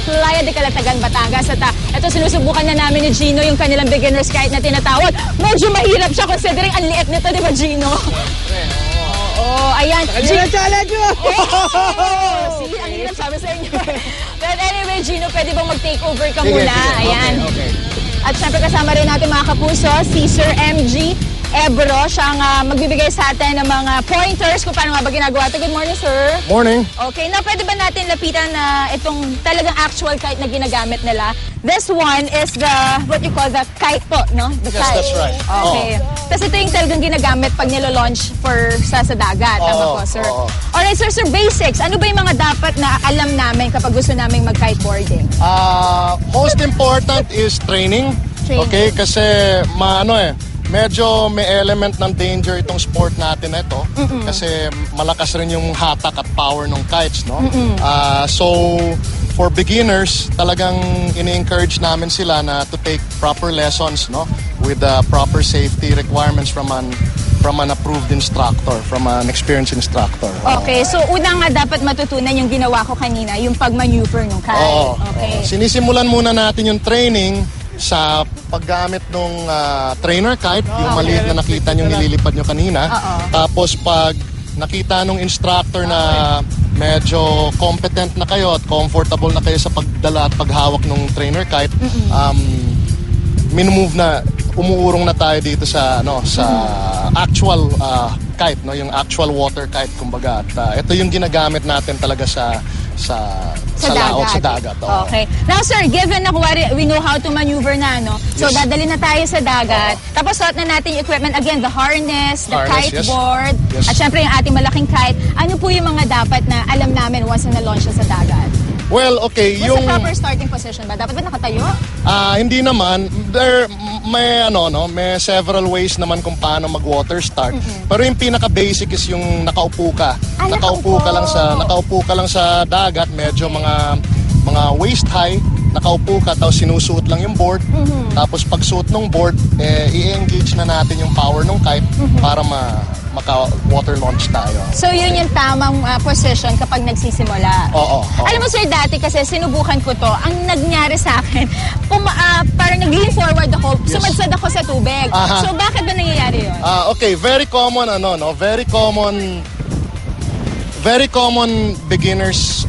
Playa de Calatagan, Batangas. At ito, sinusubukan na namin ni Gino yung kanilang beginner's kite na tinatawag. Medyo mahirap siya considering ang liit nito, di ba, Gino? Oo, ayan. Kanina challenge mo! See, ang hirap sabi sa inyo. But anyway, Gino, pwede bang mag-take over ka muna? Ayan. Okay. At syempre kasama rin natin mga kapuso, si Sir MG Ebro. Siyang magbibigay sa atin ng mga pointers kung paano nga ba ginagawa ito. Good morning, sir. Morning. Okay, now pwede ba natin lapitan na itong talagang actual kite na ginagamit nila? This one is the, what you call the kite po, no? The Yes, kite. that's right. Okay. Tapos ito yung talagang ginagamit pag nilo-launch for sa dagat. Tama po, sir. Alright, sir, basics. Ano ba yung mga dapat na alam namin kapag gusto namin mag-kiteboarding? Most important is training. Okay, kasi medyo may element ng danger itong sport natin na ito. Kasi malakas rin yung hatak at power ng kites, no? So, for beginners, talagang ini-encourage namin sila na to take proper lessons, no? With the proper safety requirements from an approved instructor, from an experienced instructor. Okay, so una nga dapat matutunan yung ginawa ko kanina, yung pag-maneuver ng kite. Okay. Sinisimulan muna natin yung training sa paggamit ng trainer kite, yung maliit na nakita nyo nililipad nyo kanina. Tapos pag nakita nung instructor na medyo competent na kayo at comfortable na kayo sa pagdala at paghawak ng trainer kite, umuurong na tayo dito sa actual kite, no, yung actual water kite kumbaga. At ito yung ginagamit natin talaga sa laot, sa dagat. Okay. Now sir, given na we know how to maneuver na, no? So dadali na tayo sa dagat. Tapos suot na natin yung equipment. Again, the harness, the kiteboard, at syempre yung ating malaking kite. Ano po yung mga dapat na alam namin once na launch siya sa dagat? Well, okay, What's the proper starting position ba? Dapat ba nakatayo? Hindi naman. May several ways naman kung paano mag-water start. Pero yung pinaka-basic is yung nakaupo ka. Nakaupo ka lang sa dagat, medyo mga waist high, nakaupo ka, tapos sinusuot lang yung board. Tapos pag suot ng board, i-engage na natin yung power ng kite para maka-water launch tayo. So yun yung tamang position kapag nagsisimula. Oo. Alam mo sir, dati kasi sinubukan ko to. Ang nangyari sa akin, parang nag-lean forward ako, sumadsad ako sa tubig. So bakit ba nangyayari yun? Okay, very common beginners,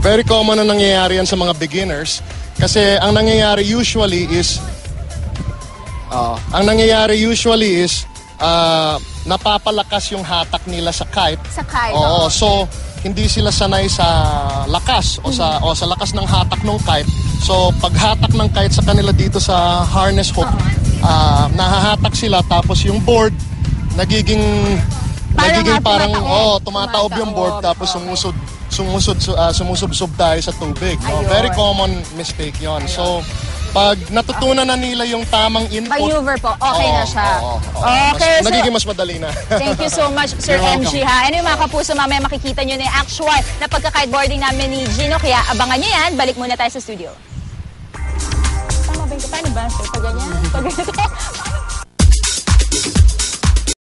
very common na nangyayari yan sa mga beginners kasi ang nangyayari usually is napapalakas yung hatak nila sa kite. Sa kite. Oo, so hindi sila sanay sa lakas o sa lakas ng hatak ng kite. So pag hatak ng kite sa kanila dito sa harness hook, nahahatak sila tapos yung board nagiging parang tumataob yung board tapos sumusubsob tayo sa tubig. No? Very common mistake yon. So pag natutunan na nila yung tamang input, maneuver po, okay na siya. Okay, nagiging mas madali na. Thank you so much, Sir MG, ha. Ano yung mga kapuso, mamaya makikita nyo na yung actual na pagka-kiteboarding namin ni Gino, kaya abangan nyo yan. Balik muna tayo sa studio. Tama ba yung paano ba? Pag ganyan? Pag ganito?